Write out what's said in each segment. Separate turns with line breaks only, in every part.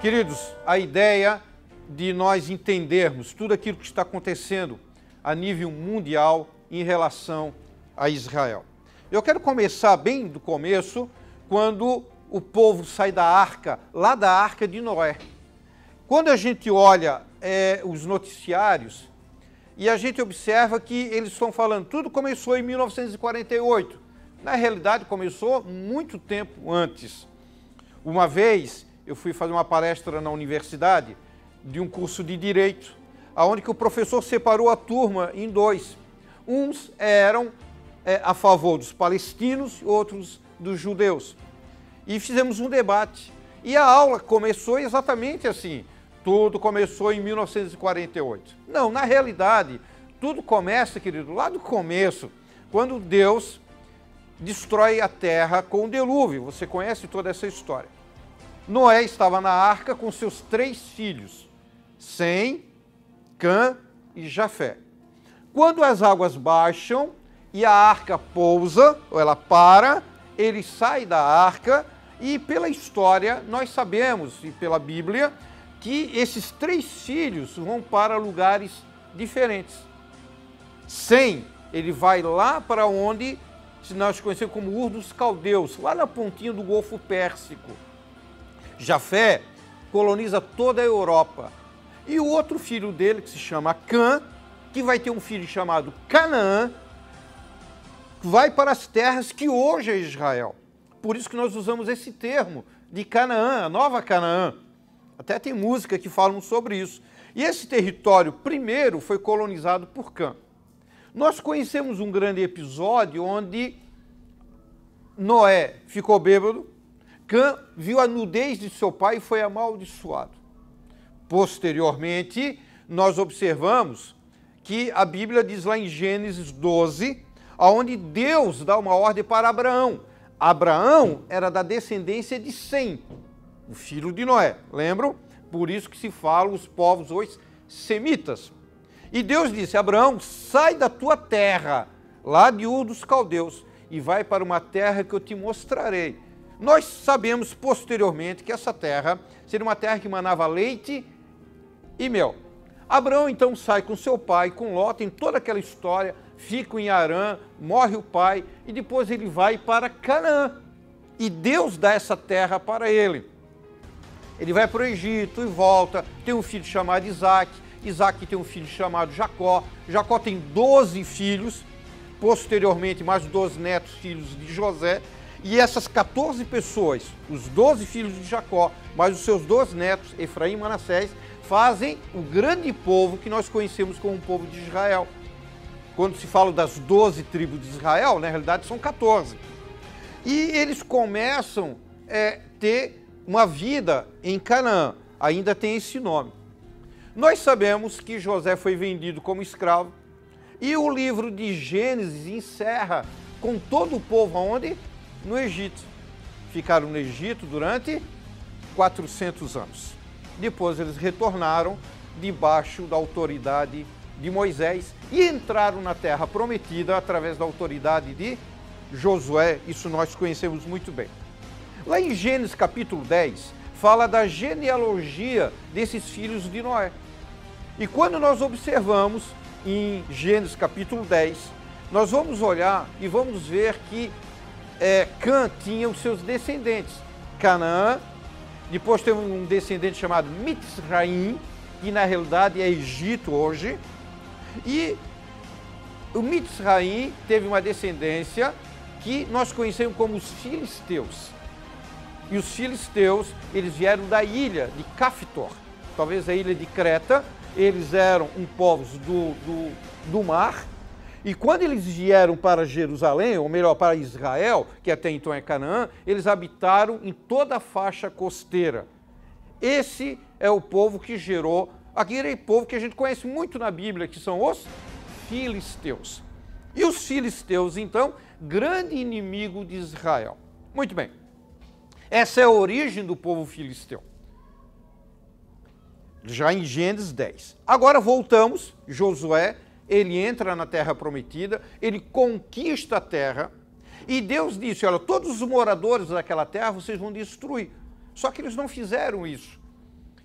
Queridos, a ideia de nós entendermos tudo aquilo que está acontecendo a nível mundial em relação a Israel. Eu quero começar bem do começo, quando o povo sai da arca, lá da arca de Noé. Quando a gente olha os noticiários e a gente observa que eles estão falando, tudo começou em 1948. Na realidade, começou muito tempo antes. Uma vez, eu fui fazer uma palestra na universidade de um curso de Direito, onde que o professor separou a turma em dois. Uns eram a favor dos palestinos, outros dos judeus. E fizemos um debate. E a aula começou exatamente assim. Tudo começou em 1948. Não, na realidade, tudo começa, querido, lá do começo, quando Deus destrói a terra com o dilúvio. Você conhece toda essa história. Noé estava na arca com seus 3 filhos, Sem, Cã e Jafé. Quando as águas baixam e a arca pousa, ou ela para, ele sai da arca e pela história nós sabemos, e pela Bíblia, que esses 3 filhos vão para lugares diferentes. Sem, ele vai lá para onde nós conhecemos como Ur dos Caldeus, lá na pontinha do Golfo Pérsico. Jafé coloniza toda a Europa. E o outro filho dele, que se chama Cã, que vai ter um filho chamado Canaã, vai para as terras que hoje é Israel. Por isso que nós usamos esse termo de Canaã, a nova Canaã. Até tem música que falam sobre isso. E esse território primeiro foi colonizado por Cã. Nós conhecemos um grande episódio onde Noé ficou bêbado, Cã viu a nudez de seu pai e foi amaldiçoado. Posteriormente, nós observamos que a Bíblia diz lá em Gênesis 12, onde Deus dá uma ordem para Abraão. Abraão era da descendência de Sem, o filho de Noé, lembram? Por isso que se falam os povos os semitas. E Deus disse, Abraão, sai da tua terra, lá de Ur dos Caldeus, e vai para uma terra que eu te mostrarei. Nós sabemos posteriormente que essa terra seria uma terra que manava leite e mel. Abraão então sai com seu pai, com Ló, tem toda aquela história, fica em Harã, morre o pai e depois ele vai para Canaã. E Deus dá essa terra para ele. Ele vai para o Egito e volta, tem um filho chamado Isaac, Isaac tem um filho chamado Jacó, Jacó tem 12 filhos, posteriormente mais 12 netos, filhos de José. E essas 14 pessoas, os 12 filhos de Jacó, mais os seus 12 netos, Efraim e Manassés, fazem o grande povo que nós conhecemos como o povo de Israel. Quando se fala das 12 tribos de Israel, na realidade são 14. E eles começam a ter uma vida em Canaã, ainda tem esse nome. Nós sabemos que José foi vendido como escravo e o livro de Gênesis encerra com todo o povo aonde? No Egito. Ficaram no Egito durante 400 anos. Depois eles retornaram debaixo da autoridade de Moisés e entraram na terra prometida através da autoridade de Josué. Isso nós conhecemos muito bem. Lá em Gênesis capítulo 10, fala da genealogia desses filhos de Noé. E quando nós observamos em Gênesis capítulo 10, nós vamos olhar e vamos ver que Cã tinha os seus descendentes, Canaã, depois teve um descendente chamado Mitzraim, que na realidade é Egito hoje, e o Mitzraim teve uma descendência que nós conhecemos como os filisteus. E os filisteus, eles vieram da ilha de Cafitor, talvez a ilha de Creta, eles eram um povo do mar. E quando eles vieram para Jerusalém, ou melhor, para Israel, que até então é Canaã, eles habitaram em toda a faixa costeira. Esse é o povo que gerou aquele povo que a gente conhece muito na Bíblia, que são os filisteus. E os filisteus, então, grande inimigo de Israel. Muito bem. Essa é a origem do povo filisteu. Já em Gênesis 10. Agora voltamos, Josué, ele entra na terra prometida, ele conquista a terra, E Deus disse, olha, todos os moradores daquela terra vocês vão destruir. Só que eles não fizeram isso.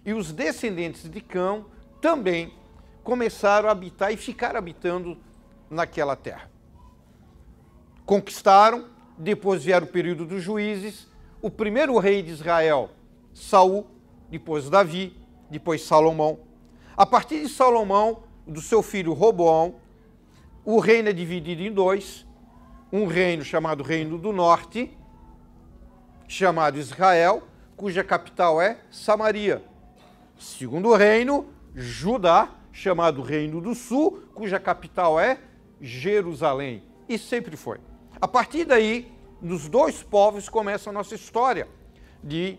E os descendentes de Cão também começaram a habitar e ficaram habitando naquela terra. Conquistaram, depois vieram o período dos juízes, o primeiro rei de Israel, Saul, depois Davi, depois Salomão. A partir de Salomão, do seu filho Roboão, o reino é dividido em dois, um reino chamado Reino do Norte, chamado Israel, cuja capital é Samaria. Segundo reino, Judá, chamado Reino do Sul, cuja capital é Jerusalém. E sempre foi. A partir daí, nos dois povos começa a nossa história de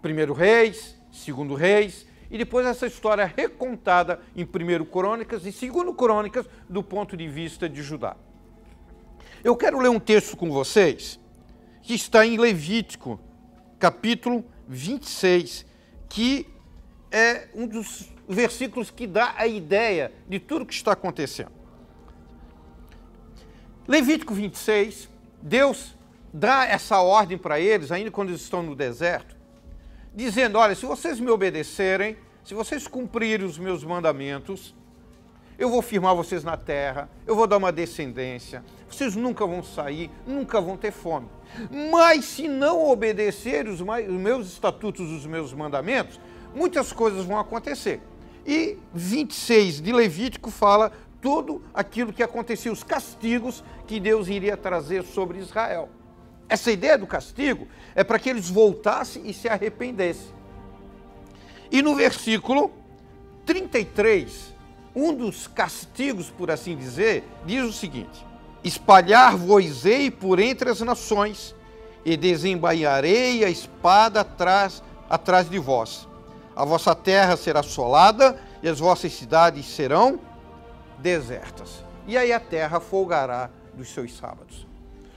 primeiro Reis, segundo Reis, e depois essa história é recontada em 1 Crônicas e 2 Crônicas do ponto de vista de Judá. Eu quero ler um texto com vocês que está em Levítico, capítulo 26, que é um dos versículos que dá a ideia de tudo que está acontecendo. Levítico 26, Deus dá essa ordem para eles, ainda quando eles estão no deserto, dizendo, olha, se vocês me obedecerem, se vocês cumprirem os meus mandamentos, eu vou firmar vocês na terra, eu vou dar uma descendência, vocês nunca vão sair, nunca vão ter fome. Mas se não obedecerem os meus estatutos, os meus mandamentos, muitas coisas vão acontecer. E 26 de Levítico fala tudo aquilo que acontecia, os castigos que Deus iria trazer sobre Israel. Essa ideia do castigo é para que eles voltassem e se arrependessem. E no versículo 33, um dos castigos, por assim dizer, diz o seguinte: espalhar-vos-ei por entre as nações, e desembainharei a espada atrás de vós. A vossa terra será assolada, e as vossas cidades serão desertas. E aí a terra folgará dos seus sábados.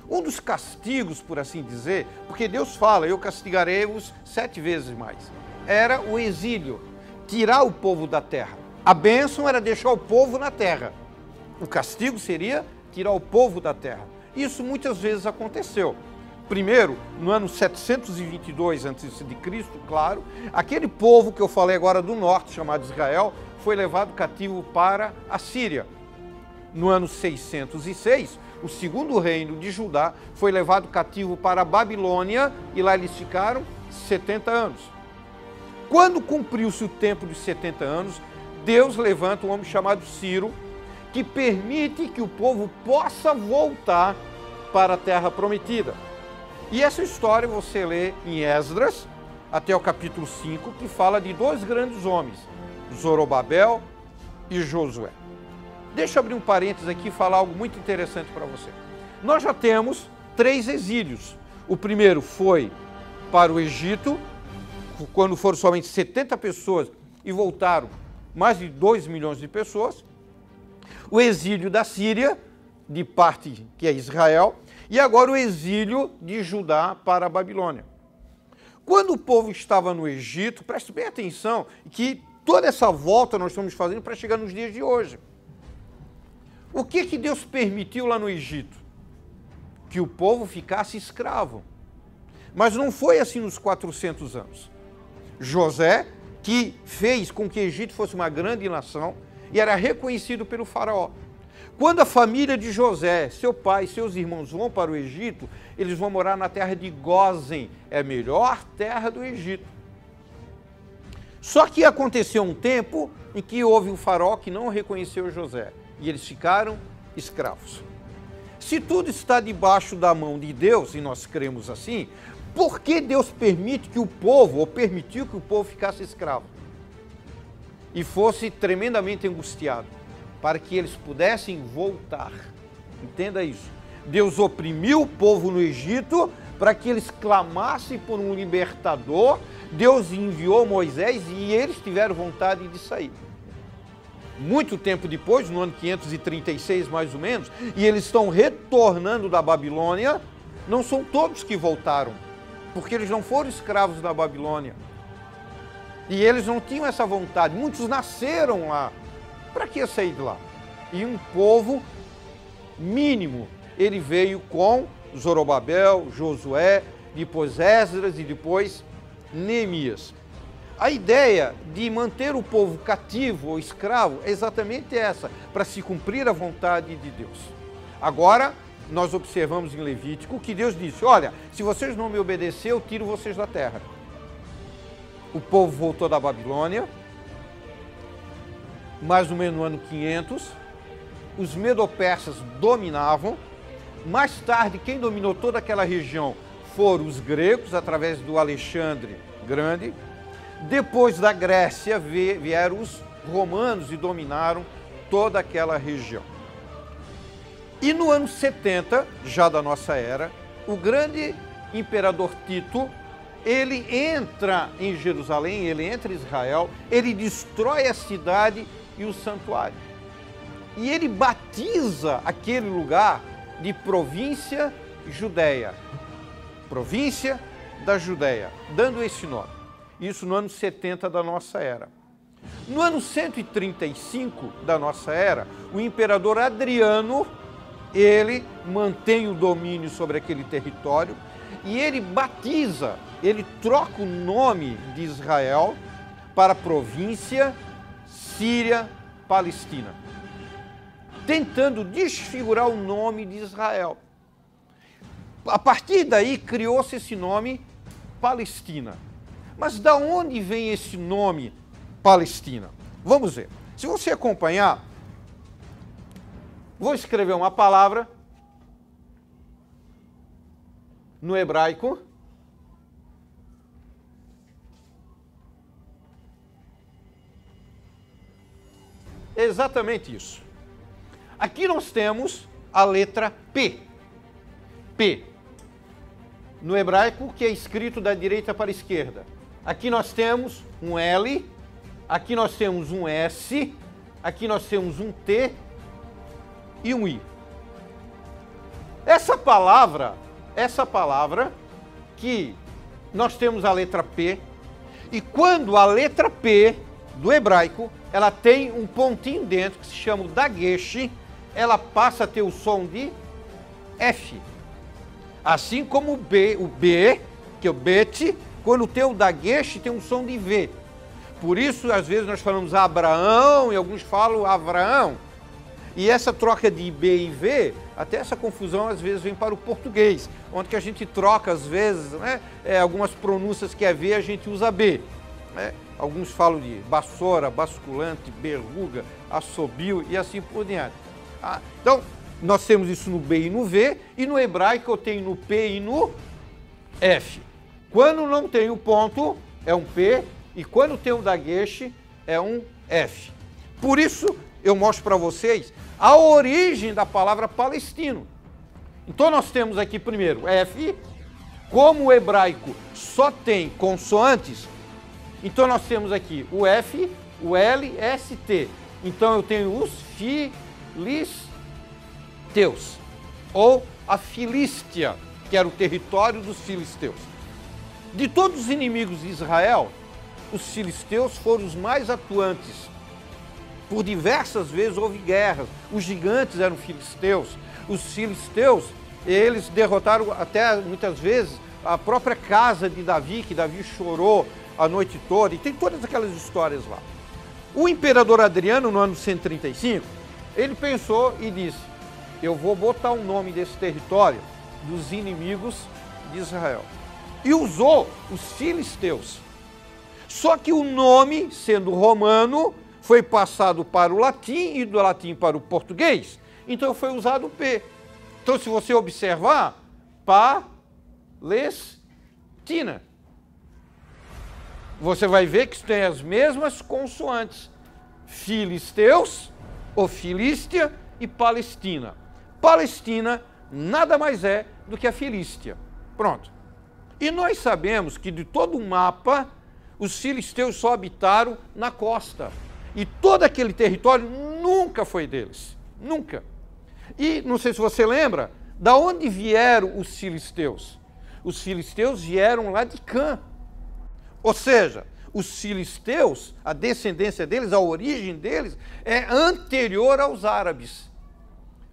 Um dos castigos, por assim dizer, porque Deus fala, eu castigarei-vos 7 vezes mais, era o exílio, tirar o povo da terra. A bênção era deixar o povo na terra. O castigo seria tirar o povo da terra. Isso muitas vezes aconteceu. Primeiro, no ano 722 a.C., claro, aquele povo que eu falei agora do norte, chamado Israel, foi levado cativo para a Síria. No ano 606, o segundo reino de Judá foi levado cativo para a Babilônia e lá eles ficaram 70 anos. Quando cumpriu-se o tempo dos 70 anos, Deus levanta um homem chamado Ciro, que permite que o povo possa voltar para a terra prometida. E essa história você lê em Esdras, até o capítulo 5, que fala de 2 grandes homens, Zorobabel e Josué. Deixa eu abrir um parênteses aqui e falar algo muito interessante para você. Nós já temos 3 exílios. O primeiro foi para o Egito, quando foram somente 70 pessoas e voltaram mais de 2 milhões de pessoas. O exílio da Síria, de parte que é Israel, e agora o exílio de Judá para a Babilônia. Quando o povo estava no Egito, preste bem atenção, que toda essa volta nós estamos fazendo para chegar nos dias de hoje. O que Deus permitiu lá no Egito? Que o povo ficasse escravo. Mas não foi assim nos 400 anos. José, que fez com que o Egito fosse uma grande nação e era reconhecido pelo faraó. Quando a família de José, seu pai e seus irmãos vão para o Egito, eles vão morar na terra de Gósen, é a melhor terra do Egito. Só que aconteceu um tempo em que houve um faraó que não reconheceu José e eles ficaram escravos. Se tudo está debaixo da mão de Deus, e nós cremos assim, por que Deus permite que o povo, ou permitiu que o povo ficasse escravo? E fosse tremendamente angustiado, para que eles pudessem voltar. Entenda isso. Deus oprimiu o povo no Egito para que eles clamassem por um libertador. Deus enviou Moisés e eles tiveram vontade de sair. Muito tempo depois, no ano 536 mais ou menos, e eles estão retornando da Babilônia, não são todos que voltaram, porque eles não foram escravos da Babilônia. E eles não tinham essa vontade, muitos nasceram lá. Para que sair de lá? E um povo mínimo, ele veio com Zorobabel, Josué, depois Esdras e depois Neemias. A ideia de manter o povo cativo ou escravo é exatamente essa, para se cumprir a vontade de Deus. Agora, nós observamos em Levítico que Deus disse, olha, se vocês não me obedecerem, eu tiro vocês da terra. O povo voltou da Babilônia, mais ou menos no ano 500, os medo-persas dominavam. Mais tarde, quem dominou toda aquela região foram os gregos, através do Alexandre Grande. Depois da Grécia vieram os romanos e dominaram toda aquela região. E no ano 70, já da nossa era, o grande imperador Tito, ele entra em Jerusalém, ele entra em Israel, ele destrói a cidade e o santuário. E ele batiza aquele lugar de província Judéia. Província da Judéia, dando esse nome. Isso no ano 70 da nossa era. No ano 135 da nossa era, o imperador Adriano, ele mantém o domínio sobre aquele território e ele batiza, ele troca o nome de Israel para província Síria-Palestina, tentando desfigurar o nome de Israel. A partir daí criou-se esse nome Palestina. Mas da onde vem esse nome Palestina? Vamos ver. Se você acompanhar, vou escrever uma palavra no hebraico. Exatamente isso. Aqui nós temos a letra P. P. No hebraico, que é escrito da direita para a esquerda. Aqui nós temos um L, aqui nós temos um S, aqui nós temos um T e um I. Essa palavra que nós temos a letra P, e quando a letra P do hebraico, ela tem um pontinho dentro que se chama o dagesh, ela passa a ter o som de F. Assim como o B, que é o bet, quando tem o dagesh, tem um som de V. Por isso, às vezes, nós falamos Abraão e alguns falam Avraão. E essa troca de B e V, até essa confusão, às vezes, vem para o português, onde que a gente troca, às vezes, né, algumas pronúncias que é V, a gente usa B. Né? Alguns falam de vassoura, basculante, berruga, assobio e assim por diante. Então, nós temos isso no B e no V, e no hebraico eu tenho no P e no F. Quando não tem o ponto, é um P, e quando tem o dagesh, é um F. Por isso, eu mostro para vocês a origem da palavra palestino. Então, nós temos aqui primeiro F, como o hebraico só tem consoantes, então nós temos aqui o F, o L, S, T. Então, eu tenho os filisteus, ou a Filístia, que era o território dos filisteus. De todos os inimigos de Israel, os filisteus foram os mais atuantes. Por diversas vezes houve guerras. Os gigantes eram filisteus. Os filisteus, eles derrotaram até muitas vezes a própria casa de Davi, que Davi chorou a noite toda. E tem todas aquelas histórias lá. O imperador Adriano, no ano 135, ele pensou e disse, eu vou botar o nome desse território dos inimigos de Israel. E usou os filisteus. Só que o nome, sendo romano, foi passado para o latim e do latim para o português. Então foi usado o P. Então, se você observar, Palestina, você vai ver que tem as mesmas consoantes. Filisteus, ou Filístia e Palestina. Palestina nada mais é do que a Filístia. Pronto. E nós sabemos que de todo o mapa, os filisteus só habitaram na costa. E todo aquele território nunca foi deles. Nunca. E não sei se você lembra, da onde vieram os filisteus? Os filisteus vieram lá de Cã. Ou seja, os filisteus, a descendência deles, a origem deles, é anterior aos árabes.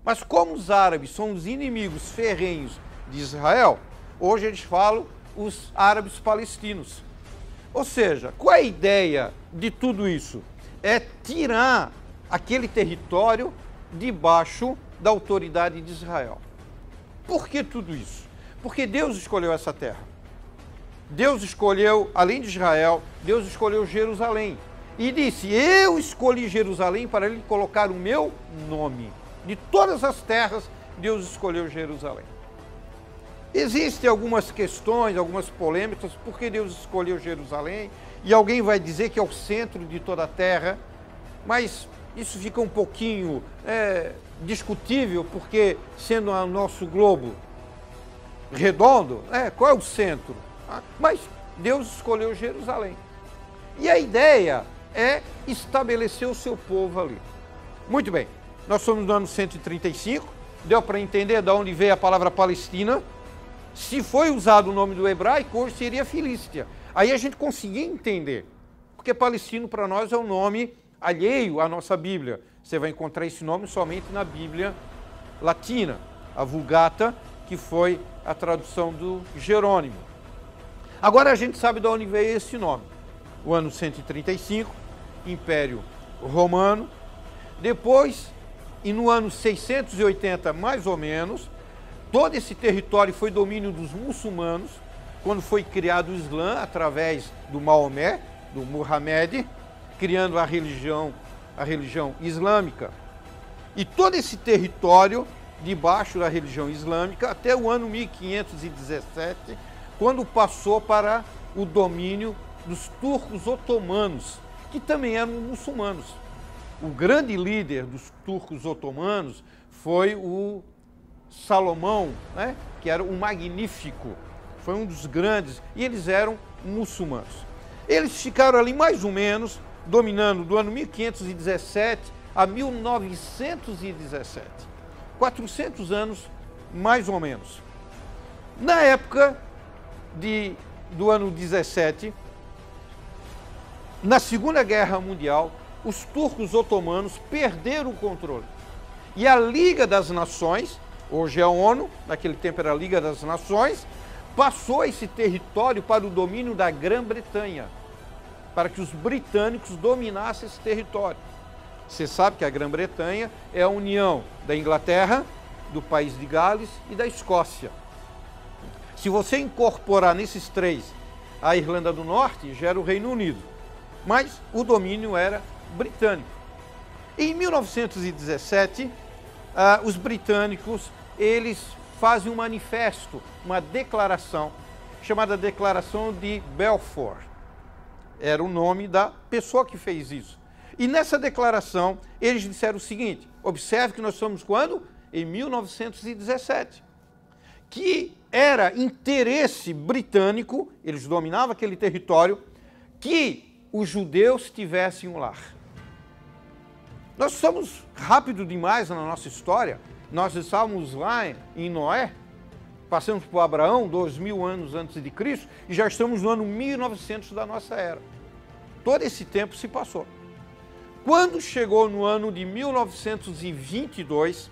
Mas como os árabes são os inimigos ferrenhos de Israel. Hoje eles falam os árabes palestinos. Ou seja, qual é a ideia de tudo isso? É tirar aquele território debaixo da autoridade de Israel. Por que tudo isso? Porque Deus escolheu essa terra. Deus escolheu, além de Israel, Deus escolheu Jerusalém. E disse, eu escolhi Jerusalém para lhe colocar o meu nome. De todas as terras, Deus escolheu Jerusalém. Existem algumas questões, algumas polêmicas, por que Deus escolheu Jerusalém? E alguém vai dizer que é o centro de toda a terra, mas isso fica um pouquinho discutível, porque sendo o nosso globo redondo, qual é o centro? Mas Deus escolheu Jerusalém. E a ideia é estabelecer o seu povo ali. Muito bem, nós somos no ano 135, deu para entender de onde veio a palavra Palestina. Se foi usado o nome do hebraico, hoje seria Filístia. Aí a gente conseguia entender, porque Palestino para nós é um nome alheio à nossa Bíblia. Você vai encontrar esse nome somente na Bíblia latina, a Vulgata, que foi a tradução do Jerônimo. Agora a gente sabe de onde veio esse nome. O ano 135, Império Romano. Depois, e no ano 680 mais ou menos, todo esse território foi domínio dos muçulmanos, quando foi criado o Islã através do Maomé, do Muhammad, criando a religião islâmica. E todo esse território debaixo da religião islâmica até o ano 1517, quando passou para o domínio dos turcos otomanos, que também eram muçulmanos. O grande líder dos turcos otomanos foi o Salomão, que era o Magnífico, foi um dos grandes, e eles eram muçulmanos. Eles ficaram ali mais ou menos, dominando do ano 1517 a 1917, 400 anos mais ou menos. Na época do ano 17, na Segunda Guerra Mundial, os turcos otomanos perderam o controle. E a Liga das Nações, hoje é a ONU, naquele tempo era a Liga das Nações, passou esse território para o domínio da Grã-Bretanha, para que os britânicos dominassem esse território. Você sabe que a Grã-Bretanha é a união da Inglaterra, do país de Gales e da Escócia. Se você incorporar nesses três a Irlanda do Norte, já era o Reino Unido, mas o domínio era britânico. Em 1917, os britânicos eles fazem um manifesto, uma declaração, chamada Declaração de Balfour. Era o nome da pessoa que fez isso. E nessa declaração, eles disseram o seguinte, observe que nós somos quando? Em 1917. Que era interesse britânico, eles dominavam aquele território, que os judeus tivessem um lar. Nós somos rápido demais na nossa história. Nós estávamos lá em Noé, passamos por Abraão, 2000 anos antes de Cristo, e já estamos no ano 1900 da nossa era. Todo esse tempo se passou. Quando chegou no ano de 1922,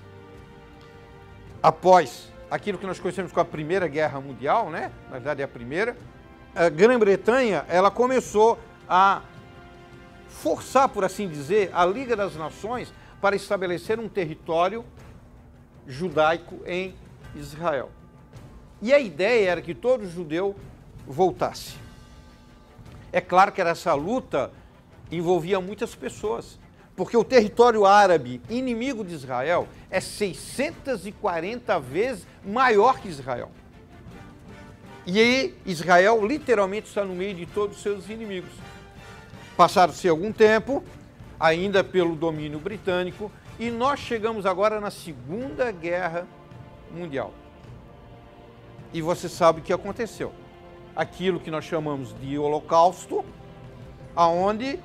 após aquilo que nós conhecemos como a Primeira Guerra Mundial, na verdade é a primeira, a Grã-Bretanha, ela começou a forçar, por assim dizer, a Liga das Nações para estabelecer um território judaico em Israel. E a ideia era que todo judeu voltasse. É claro que essa luta envolvia muitas pessoas, porque o território árabe inimigo de Israel é 640 vezes maior que Israel. E aí Israel literalmente está no meio de todos os seus inimigos. Passaram-se algum tempo, ainda pelo domínio britânico, e nós chegamos agora na Segunda Guerra Mundial. E você sabe o que aconteceu. Aquilo que nós chamamos de Holocausto, aonde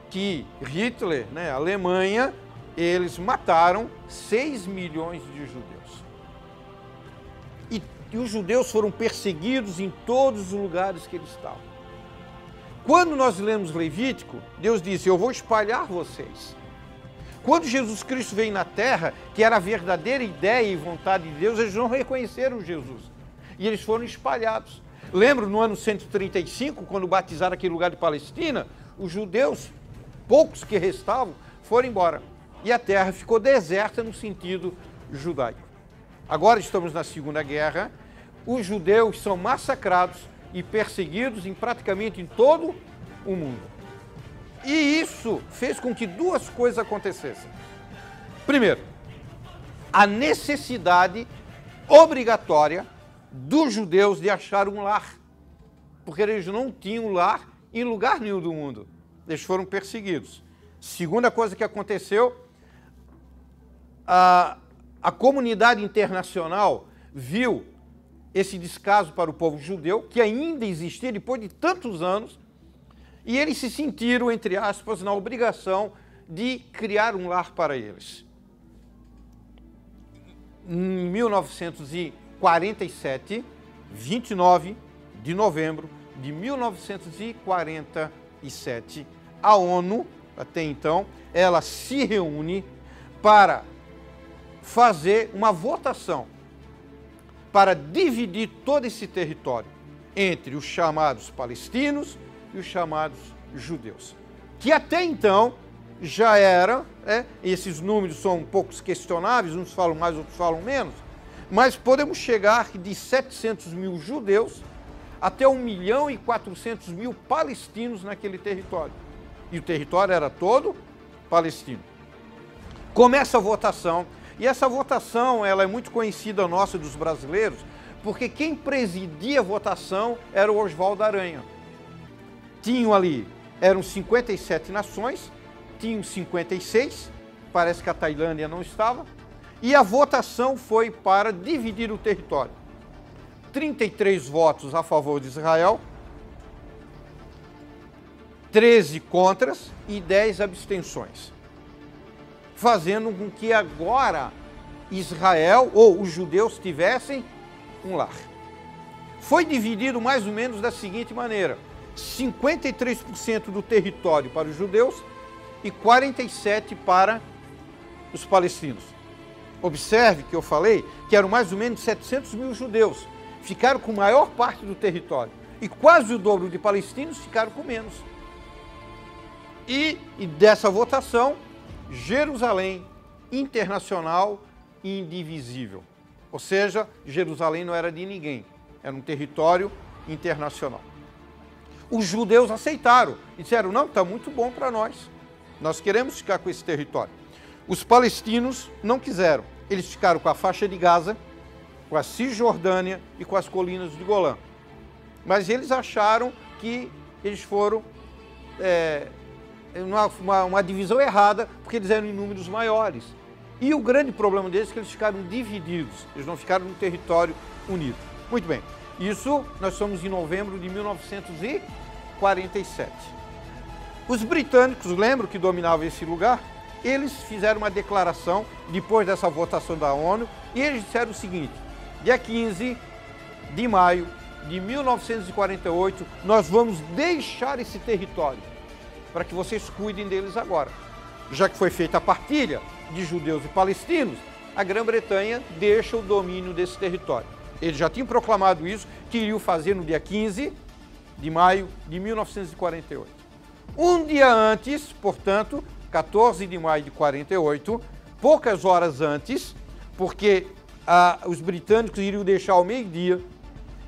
que Hitler, a Alemanha, eles mataram 6 milhões de judeus. E os judeus foram perseguidos em todos os lugares que eles estavam. Quando nós lemos Levítico, Deus disse, eu vou espalhar vocês. Quando Jesus Cristo veio na terra, que era a verdadeira ideia e vontade de Deus, eles não reconheceram Jesus. e eles foram espalhados. Lembro no ano 135, quando batizaram aquele lugar de Palestina, os judeus, poucos que restavam, foram embora. E a terra ficou deserta no sentido judaico. Agora estamos na Segunda Guerra, os judeus são massacrados e perseguidos praticamente em todo o mundo. E isso fez com que duas coisas acontecessem. Primeiro, a necessidade obrigatória dos judeus de achar um lar, porque eles não tinham lar em lugar nenhum do mundo. Eles foram perseguidos. Segunda coisa que aconteceu, a comunidade internacional viu esse descaso para o povo judeu, que ainda existia depois de tantos anos, e eles se sentiram, entre aspas, na obrigação de criar um lar para eles. Em 1947, 29 de novembro de 1947, a ONU, até então, ela se reúne para fazer uma votação para dividir todo esse território entre os chamados palestinos e os chamados judeus, que até então já era, esses números são um pouco questionáveis, uns falam mais, outros falam menos, mas podemos chegar de 700 mil judeus até 1.400.000 palestinos naquele território. E o território era todo palestino. Começa a votação, e essa votação ela é muito conhecida nossa dos brasileiros, porque quem presidia a votação era o Oswaldo Aranha. Tinham ali, eram 57 nações, tinham 56, parece que a Tailândia não estava, e a votação foi para dividir o território. 33 votos a favor de Israel, 13 contras e 10 abstenções, fazendo com que agora Israel ou os judeus tivessem um lar. Foi dividido mais ou menos da seguinte maneira: 53% do território para os judeus e 47% para os palestinos. Observe que eu falei que eram mais ou menos 700 mil judeus, ficaram com a maior parte do território, e quase o dobro de palestinos ficaram com menos. E dessa votação, Jerusalém internacional e indivisível. Ou seja, Jerusalém não era de ninguém, era um território internacional. Os judeus aceitaram e disseram: não, está muito bom para nós queremos ficar com esse território. Os palestinos não quiseram, eles ficaram com a faixa de Gaza, com a Cisjordânia e com as colinas de Golã. Mas eles acharam que eles foram uma divisão errada, porque eles eram em números maiores. E o grande problema deles é que eles ficaram divididos, eles não ficaram no território unido. Muito bem, isso nós somos em novembro de 1947. Os britânicos, lembram que dominavam esse lugar? Eles fizeram uma declaração depois dessa votação da ONU e eles disseram o seguinte: dia 15 de maio de 1948, nós vamos deixar esse território para que vocês cuidem deles agora. Já que foi feita a partilha de judeus e palestinos, a Grã-Bretanha deixa o domínio desse território. Eles já tinham proclamado isso, que iriam fazer no dia 15 de maio de 1948. Um dia antes, portanto, 14 de maio de 48, poucas horas antes, porque os britânicos iriam deixar ao meio-dia,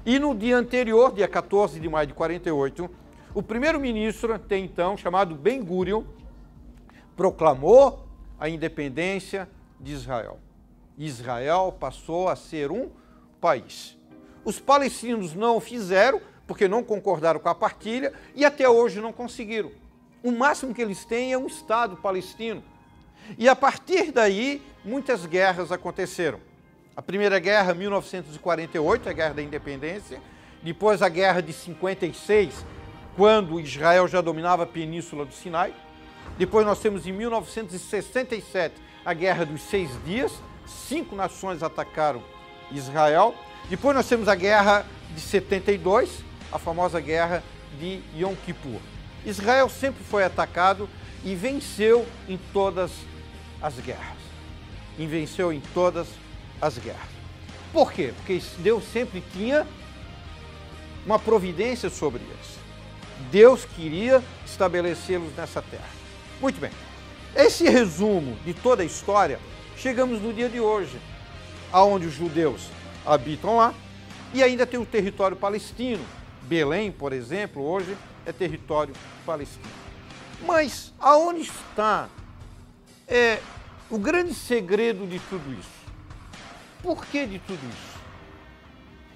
e no dia anterior, dia 14 de maio de 48, o primeiro-ministro, até então, chamado Ben-Gurion, proclamou a independência de Israel. Israel passou a ser um país. Os palestinos não o fizeram, porque não concordaram com a partilha, e até hoje não conseguiram. O máximo que eles têm é um Estado palestino. E a partir daí, muitas guerras aconteceram. A primeira guerra, 1948, a Guerra da Independência. Depois a Guerra de 56, quando Israel já dominava a Península do Sinai. Depois nós temos em 1967 a Guerra dos 6 Dias. 5 nações atacaram Israel. Depois nós temos a Guerra de 72, a famosa Guerra de Yom Kippur. Israel sempre foi atacado e venceu em todas as guerras. E venceu em todas as guerras. Por quê? Porque Deus sempre tinha uma providência sobre eles. Deus queria estabelecê-los nessa terra. Muito bem. Esse resumo de toda a história, chegamos no dia de hoje, aonde os judeus habitam lá e ainda tem o território palestino. Belém, por exemplo, hoje é território palestino. Mas aonde está o grande segredo de tudo isso? Por que de tudo isso?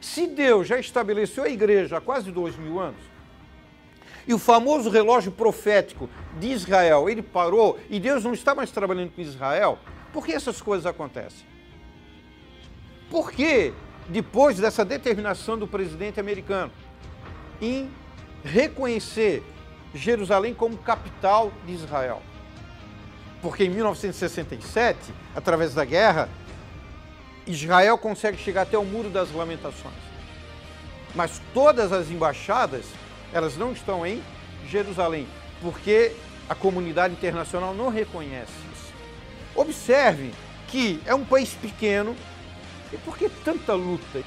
Se Deus já estabeleceu a igreja há quase 2000 anos, e o famoso relógio profético de Israel, ele parou, e Deus não está mais trabalhando com Israel, por que essas coisas acontecem? Por que, depois dessa determinação do presidente americano em reconhecer Jerusalém como capital de Israel? Porque em 1967, através da guerra, Israel consegue chegar até o Muro das Lamentações. Mas todas as embaixadas, elas não estão em Jerusalém, porque a comunidade internacional não reconhece isso. Observe que é um país pequeno, e por que tanta luta?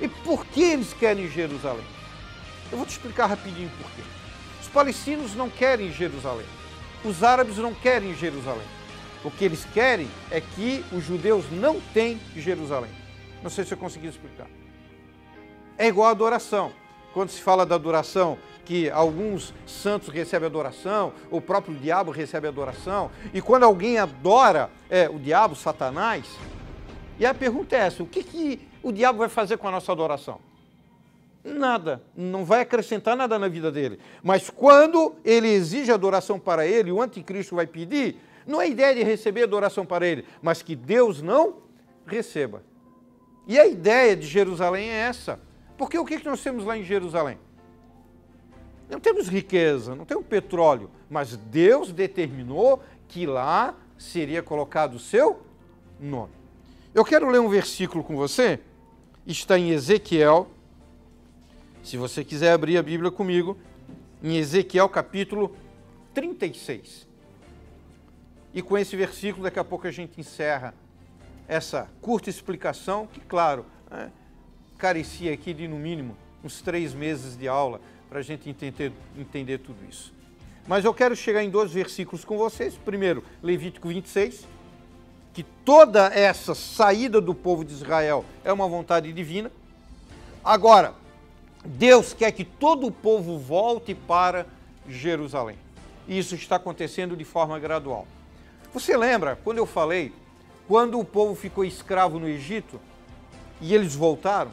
E por que eles querem Jerusalém? Eu vou te explicar rapidinho por quê. Os palestinos não querem Jerusalém. Os árabes não querem Jerusalém. O que eles querem é que os judeus não tenham Jerusalém. Não sei se eu consegui explicar. É igual a adoração. Quando se fala da adoração, que alguns santos recebem adoração, o próprio diabo recebe adoração, e quando alguém adora o diabo, Satanás, e a pergunta é essa: o que o diabo vai fazer com a nossa adoração? Nada, não vai acrescentar nada na vida dele. Mas quando ele exige adoração para ele, o anticristo vai pedir, não é ideia de receber adoração para ele, mas que Deus não receba. E a ideia de Jerusalém é essa. Porque o que nós temos lá em Jerusalém? Não temos riqueza, não temos petróleo, mas Deus determinou que lá seria colocado o seu nome. Eu quero ler um versículo com você, está em Ezequiel, se você quiser abrir a Bíblia comigo, em Ezequiel capítulo 36. E com esse versículo, daqui a pouco a gente encerra essa curta explicação, que, claro, carecia aqui de, no mínimo, uns 3 meses de aula para a gente entender tudo isso. Mas eu quero chegar em 2 versículos com vocês. Primeiro, Levítico 26, que toda essa saída do povo de Israel é uma vontade divina. Agora, Deus quer que todo o povo volte para Jerusalém. E isso está acontecendo de forma gradual. Você lembra quando eu falei, quando o povo ficou escravo no Egito e eles voltaram?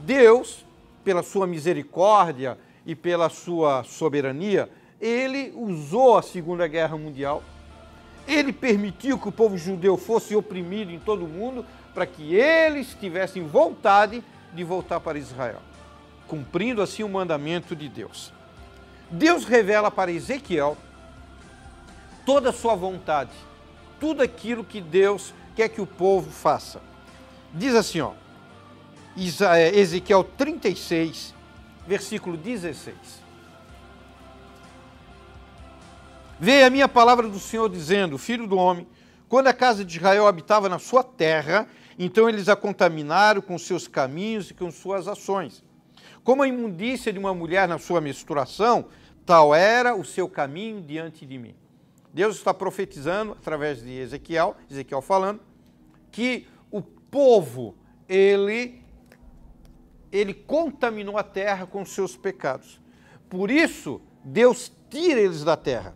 Deus, pela sua misericórdia e pela sua soberania, ele usou a Segunda Guerra Mundial, ele permitiu que o povo judeu fosse oprimido em todo o mundo para que eles tivessem vontade de voltar para Israel, cumprindo assim o mandamento de Deus. Deus revela para Ezequiel toda a sua vontade, tudo aquilo que Deus quer que o povo faça. Diz assim, Ezequiel 36, versículo 16. Veio a minha palavra do Senhor dizendo: filho do homem, quando a casa de Israel habitava na sua terra, então eles a contaminaram com seus caminhos e com suas ações. Como a imundícia de uma mulher na sua menstruação, tal era o seu caminho diante de mim. Deus está profetizando, através de Ezequiel falando, que o povo, ele contaminou a terra com seus pecados. Por isso, Deus tira eles da terra.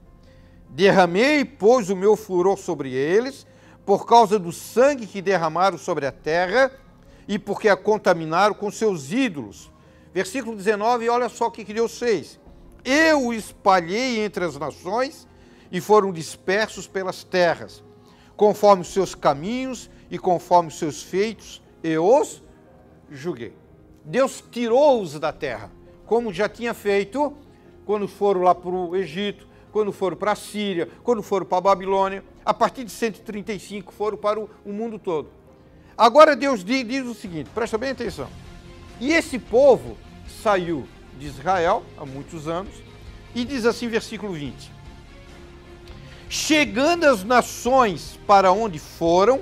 Derramei, pois, o meu furor sobre eles, por causa do sangue que derramaram sobre a terra e porque a contaminaram com seus ídolos. Versículo 19, olha só o que Deus fez. Eu o espalhei entre as nações e foram dispersos pelas terras, conforme os seus caminhos e conforme os seus feitos, eu os julguei. Deus tirou-os da terra, como já tinha feito quando foram lá para o Egito, quando foram para a Síria, quando foram para a Babilônia. A partir de 135 foram para o mundo todo. Agora Deus diz o seguinte, presta bem atenção. E esse povo saiu de Israel há muitos anos, e diz assim, versículo 20. Chegando as nações para onde foram,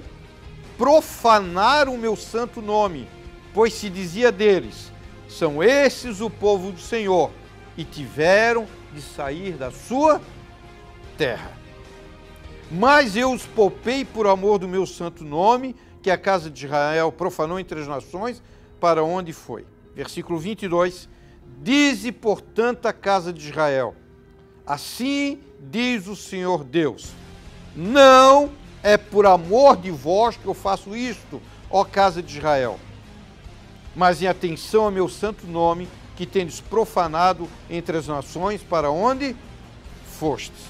profanaram o meu santo nome, pois se dizia deles, são esses o povo do Senhor, e tiveram de sair da sua terra. Mas eu os poupei por amor do meu santo nome, que a casa de Israel profanou entre as nações, para onde foi. Versículo 22, dize, portanto, a casa de Israel, assim diz o Senhor Deus, não é por amor de vós que eu faço isto, ó casa de Israel, mas em atenção ao meu santo nome, que tendes profanado entre as nações, para onde fostes.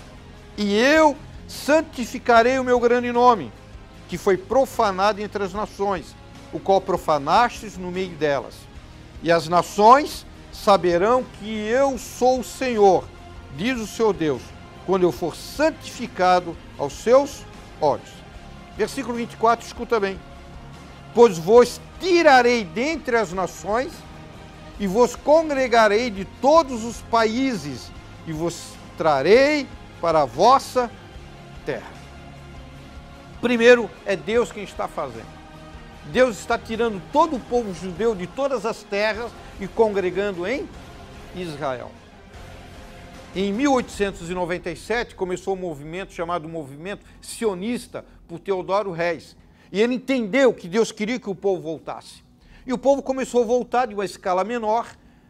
E eu santificarei o meu grande nome, que foi profanado entre as nações, o qual profanastes no meio delas. E as nações saberão que eu sou o Senhor, diz o Senhor Deus, quando eu for santificado aos seus olhos. Versículo 24, escuta bem. Pois vos tirarei dentre as nações, e vos congregarei de todos os países, e vos trarei para a vossa terra. Primeiro, é Deus quem está fazendo. Deus está tirando todo o povo judeu de todas as terras e congregando em Israel. Em 1897 começou um movimento chamado Movimento Sionista por Teodoro Reis. E ele entendeu que Deus queria que o povo voltasse. E o povo começou a voltar de uma escala menor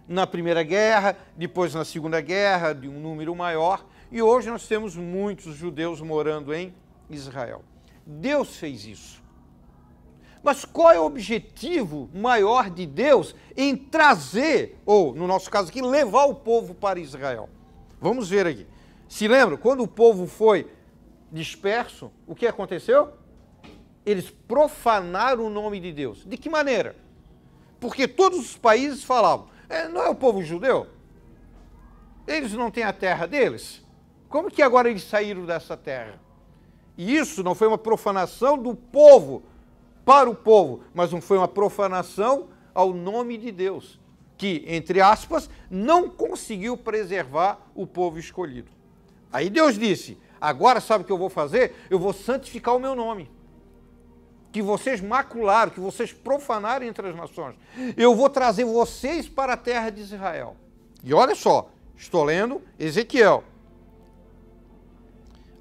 na Primeira Guerra, depois na Segunda Guerra, de um número maior. E hoje nós temos muitos judeus morando em Israel. Deus fez isso. Mas qual é o objetivo maior de Deus em trazer, ou no nosso caso aqui, levar o povo para Israel? Vamos ver aqui. Se lembram, quando o povo foi disperso, o que aconteceu? Eles profanaram o nome de Deus. De que maneira? Porque todos os países falavam, não é o povo judeu? Eles não têm a terra deles? Como que agora eles saíram dessa terra? E isso não foi uma profanação do povo para o povo, mas não foi uma profanação ao nome de Deus, que, entre aspas, não conseguiu preservar o povo escolhido. Aí Deus disse, agora sabe o que eu vou fazer? Eu vou santificar o meu nome, que vocês macularam, que vocês profanaram entre as nações. Eu vou trazer vocês para a terra de Israel. E olha só, estou lendo Ezequiel.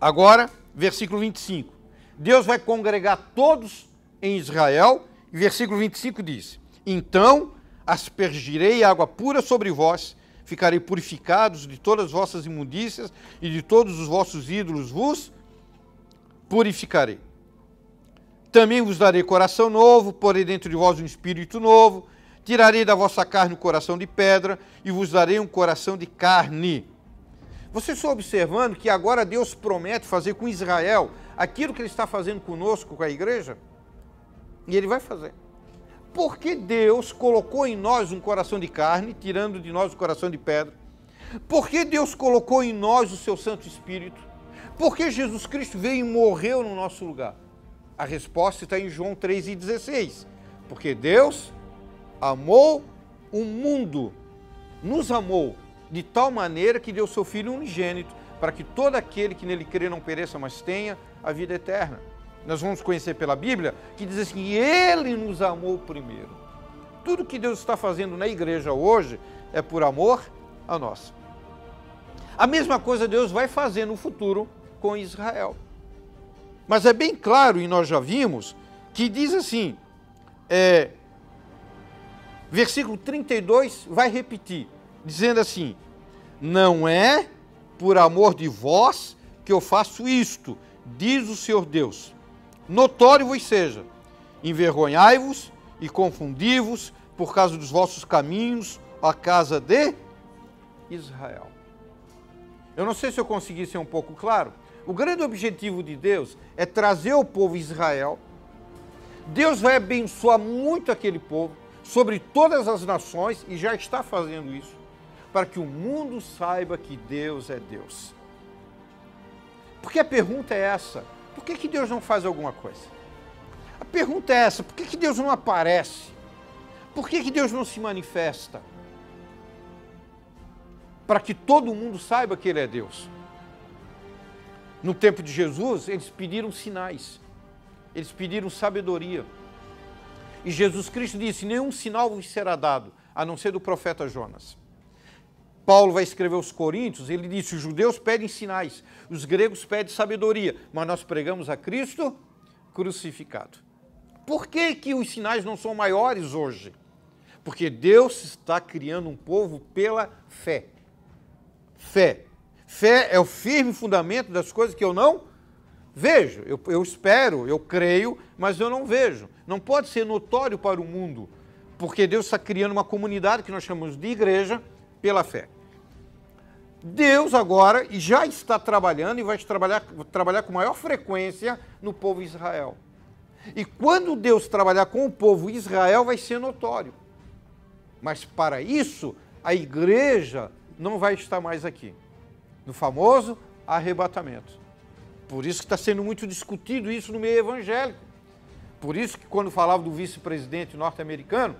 Agora, versículo 25. Deus vai congregar todos em Israel, e versículo 25 diz, então aspergirei água pura sobre vós, ficarei purificados de todas as vossas imundícias e de todos os vossos ídolos vos purificarei. Também vos darei coração novo, porei dentro de vós um espírito novo, tirarei da vossa carne um coração de pedra e vos darei um coração de carne. Vocês estão observando que agora Deus promete fazer com Israel aquilo que Ele está fazendo conosco, com a igreja? E Ele vai fazer. Porque Deus colocou em nós um coração de carne, tirando de nós o coração de pedra? Porque Deus colocou em nós o seu Santo Espírito? Porque Jesus Cristo veio e morreu no nosso lugar? A resposta está em João 3,16. Porque Deus amou o mundo, nos amou de tal maneira que deu seu Filho unigênito, para que todo aquele que nele crê não pereça, mas tenha a vida eterna. Nós vamos conhecer pela Bíblia que diz assim, Ele nos amou primeiro. Tudo que Deus está fazendo na igreja hoje é por amor a nós. A mesma coisa Deus vai fazer no futuro com Israel. Mas é bem claro, e nós já vimos, que diz assim, versículo 32 vai repetir, dizendo assim, não é por amor de vós que eu faço isto, diz o Senhor Deus. Notório vos seja, envergonhai-vos e confundi-vos por causa dos vossos caminhos, a casa de Israel. Eu não sei se eu consegui ser um pouco claro. O grande objetivo de Deus é trazer o povo Israel. Deus vai abençoar muito aquele povo, sobre todas as nações, e já está fazendo isso, para que o mundo saiba que Deus é Deus. Porque a pergunta é essa, por que Deus não faz alguma coisa? A pergunta é essa, por que Deus não aparece? Por que Deus não se manifesta? Para que todo mundo saiba que Ele é Deus. No tempo de Jesus, eles pediram sinais. Eles pediram sabedoria. E Jesus Cristo disse, nenhum sinal vos será dado, a não ser do profeta Jonas. Paulo vai escrever aos Coríntios, ele disse, os judeus pedem sinais, os gregos pedem sabedoria, mas nós pregamos a Cristo crucificado. Por que que os sinais não são maiores hoje? Porque Deus está criando um povo pela fé. Fé. Fé é o firme fundamento das coisas que eu não vejo. Eu espero, eu creio, mas eu não vejo. Não pode ser notório para o mundo, porque Deus está criando uma comunidade que nós chamamos de igreja pela fé. Deus agora já está trabalhando e vai trabalhar com maior frequência no povo Israel. E quando Deus trabalhar com o povo Israel, vai ser notório. Mas para isso, a igreja não vai estar mais aqui, no famoso arrebatamento. Por isso que está sendo muito discutido isso no meio evangélico. Por isso que quando falava do vice-presidente norte-americano,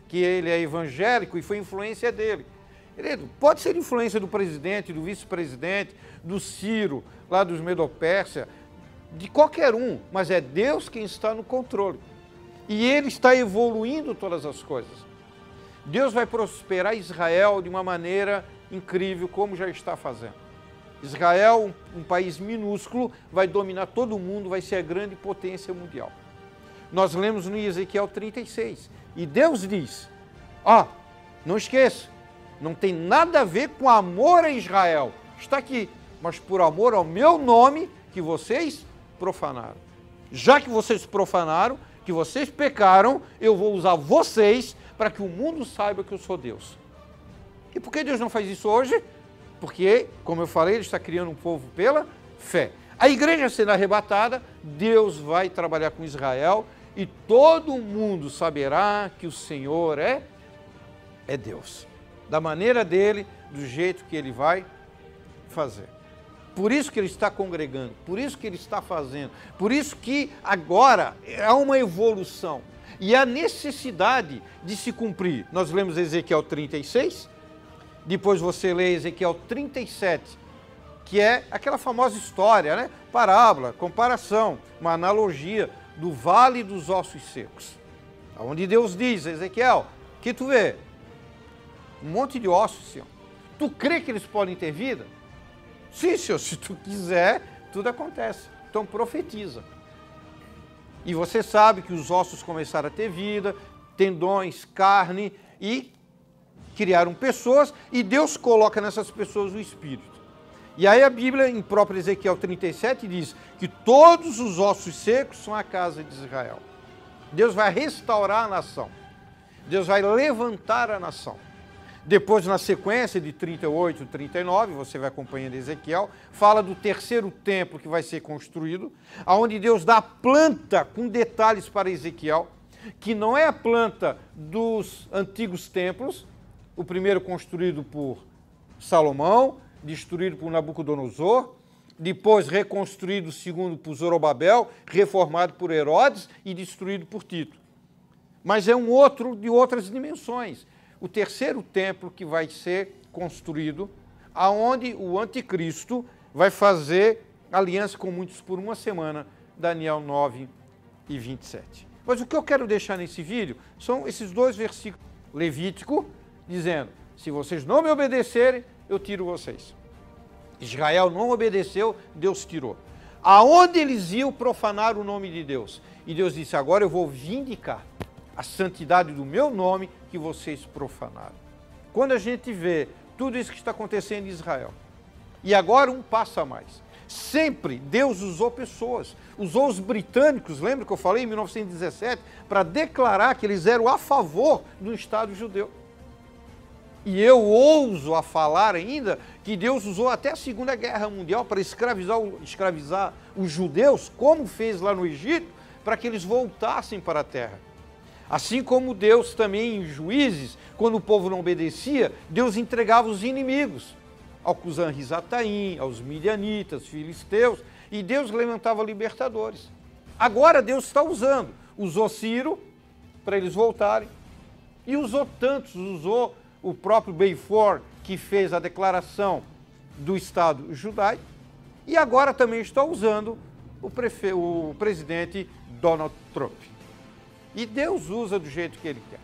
que ele é evangélico e foi influência dele. Pode ser influência do presidente, do vice-presidente, do Ciro, lá dos Medo-Pérsia, de qualquer um, mas é Deus quem está no controle. E ele está evoluindo todas as coisas. Deus vai prosperar Israel de uma maneira incrível, como já está fazendo. Israel, um país minúsculo, vai dominar todo o mundo, vai ser a grande potência mundial. Nós lemos no Ezequiel 36, e Deus diz, não esqueça, não tem nada a ver com amor a Israel, está aqui, mas por amor ao meu nome que vocês profanaram. Já que vocês profanaram, que vocês pecaram, eu vou usar vocês para que o mundo saiba que eu sou Deus. E por que Deus não faz isso hoje? Porque, como eu falei, Ele está criando um povo pela fé. A igreja sendo arrebatada, Deus vai trabalhar com Israel e todo mundo saberá que o Senhor é Deus. Da maneira dele, do jeito que Ele vai fazer. Por isso que Ele está congregando, por isso que Ele está fazendo, por isso que agora há uma evolução e a necessidade de se cumprir. Nós lemos Ezequiel 36, depois você lê Ezequiel 37, que é aquela famosa história, né? Parábola, comparação, uma analogia do vale dos ossos secos. Onde Deus diz, Ezequiel, que tu vê? Um monte de ossos, Senhor. Tu crê que eles podem ter vida? Sim, Senhor, se tu quiser, tudo acontece. Então profetiza. E você sabe que os ossos começaram a ter vida, tendões, carne, e criaram pessoas, e Deus coloca nessas pessoas o Espírito. E aí a Bíblia, em próprio Ezequiel 37, diz que todos os ossos secos são a casa de Israel. Deus vai restaurar a nação. Deus vai levantar a nação. Depois, na sequência de 38 e 39, você vai acompanhando Ezequiel, fala do terceiro templo que vai ser construído, onde Deus dá a planta com detalhes para Ezequiel, que não é a planta dos antigos templos, o primeiro construído por Salomão, destruído por Nabucodonosor, depois reconstruído o segundo por Zorobabel, reformado por Herodes e destruído por Tito. Mas é um outro de outras dimensões. O terceiro templo que vai ser construído, aonde o anticristo vai fazer aliança com muitos por uma semana, Daniel 9 e 27. Mas o que eu quero deixar nesse vídeo são esses dois versículos. Levítico, dizendo, se vocês não me obedecerem, eu tiro vocês. Israel não obedeceu, Deus tirou. Aonde eles iam profanar o nome de Deus? E Deus disse, agora eu vou vindicar a santidade do meu nome que vocês profanaram. Quando a gente vê tudo isso que está acontecendo em Israel, e agora um passo a mais, sempre Deus usou pessoas, usou os britânicos, lembra que eu falei em 1917, para declarar que eles eram a favor do Estado judeu. E eu ouso a falar ainda que Deus usou até a Segunda Guerra Mundial para escravizar os judeus, como fez lá no Egito, para que eles voltassem para a terra. Assim como Deus também em Juízes, quando o povo não obedecia, Deus entregava os inimigos, ao Cusã-Risataim, aos midianitas, filisteus, e Deus levantava libertadores. Agora Deus está usou Ciro para eles voltarem, e usou tantos, usou o próprio Balfour, que fez a declaração do Estado judaico, e agora também está usando o presidente Donald Trump. E Deus usa do jeito que Ele quer.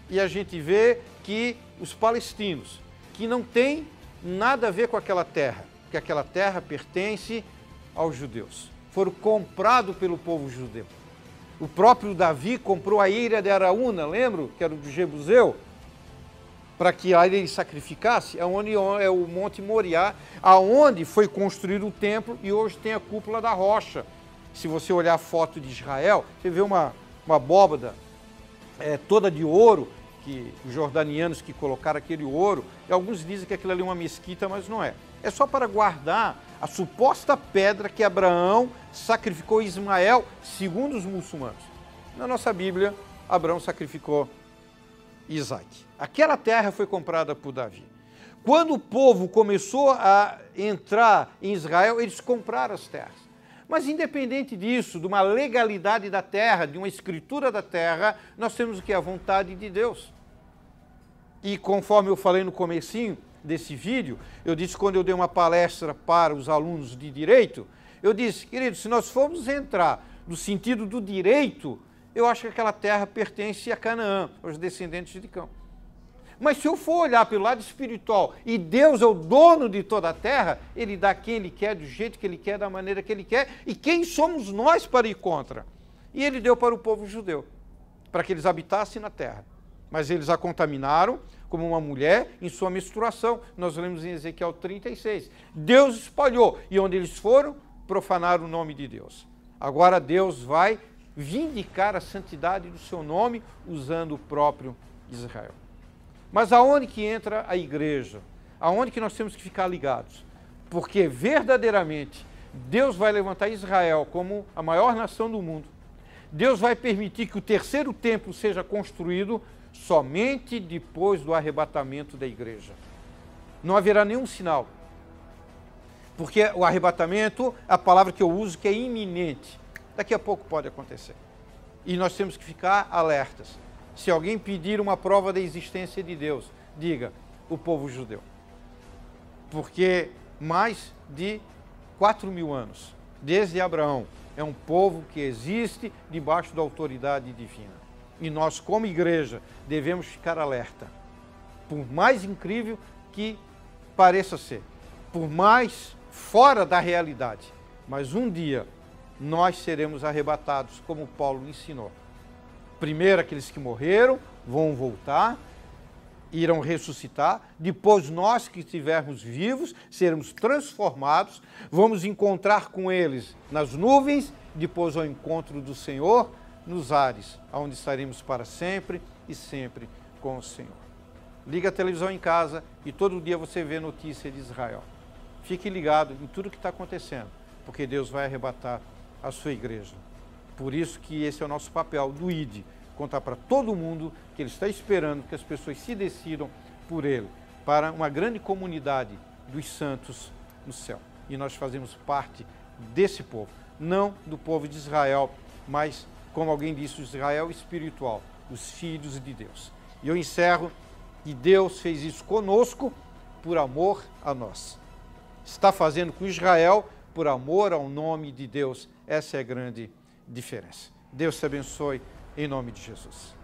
E a gente vê que os palestinos, que não têm nada a ver com aquela terra, porque aquela terra pertence aos judeus, foram comprados pelo povo judeu. O próprio Davi comprou a ilha de Araúna, lembra? Que era do Jebuseu, para que ali ele sacrificasse, onde é o Monte Moriá, aonde foi construído o templo e hoje tem a cúpula da rocha. Se você olhar a foto de Israel, você vê uma abóbada toda de ouro, que os jordanianos que colocaram aquele ouro, e alguns dizem que aquilo ali é uma mesquita, mas não é. É só para guardar a suposta pedra que Abraão sacrificou Ismael, segundo os muçulmanos. Na nossa Bíblia, Abraão sacrificou Isaac. Aquela terra foi comprada por Davi. Quando o povo começou a entrar em Israel, eles compraram as terras. Mas independente disso, de uma legalidade da terra, de uma escritura da terra, nós temos o que? A vontade de Deus. E conforme eu falei no comecinho desse vídeo, eu disse quando eu dei uma palestra para os alunos de direito, eu disse, queridos, se nós formos entrar no sentido do direito, eu acho que aquela terra pertence a Canaã, aos descendentes de Cão. Mas se eu for olhar pelo lado espiritual e Deus é o dono de toda a terra, Ele dá quem Ele quer, do jeito que Ele quer, da maneira que Ele quer, e quem somos nós para ir contra? E Ele deu para o povo judeu, para que eles habitassem na terra. Mas eles a contaminaram como uma mulher em sua menstruação. Nós lemos em Ezequiel 36. Deus espalhou, e onde eles foram, profanaram o nome de Deus. Agora Deus vai vindicar a santidade do seu nome usando o próprio Israel. Mas aonde que entra a igreja? Aonde que nós temos que ficar ligados? Porque verdadeiramente Deus vai levantar Israel como a maior nação do mundo. Deus vai permitir que o terceiro templo seja construído somente depois do arrebatamento da igreja. Não haverá nenhum sinal. Porque o arrebatamento, a palavra que eu uso, que é iminente. Daqui a pouco pode acontecer. E nós temos que ficar alertas. Se alguém pedir uma prova da existência de Deus, diga, o povo judeu. Porque mais de 4.000 anos, desde Abraão, é um povo que existe debaixo da autoridade divina. E nós, como igreja, devemos ficar alerta. Por mais incrível que pareça ser, por mais fora da realidade, mas um dia nós seremos arrebatados, como Paulo ensinou. Primeiro, aqueles que morreram vão voltar, irão ressuscitar. Depois, nós que estivermos vivos, seremos transformados. Vamos encontrar com eles nas nuvens, depois ao encontro do Senhor nos ares, onde estaremos para sempre e sempre com o Senhor. Liga a televisão em casa e todo dia você vê notícia de Israel. Fique ligado em tudo que está acontecendo, porque Deus vai arrebatar a sua igreja. Por isso que esse é o nosso papel do ID, contar para todo mundo que Ele está esperando que as pessoas se decidam por Ele, para uma grande comunidade dos santos no céu. E nós fazemos parte desse povo, não do povo de Israel, mas, como alguém disse, o Israel espiritual, os filhos de Deus. E eu encerro que Deus fez isso conosco por amor a nós. Está fazendo com Israel por amor ao nome de Deus. Essa é a grande diferença. Deus te abençoe, em nome de Jesus.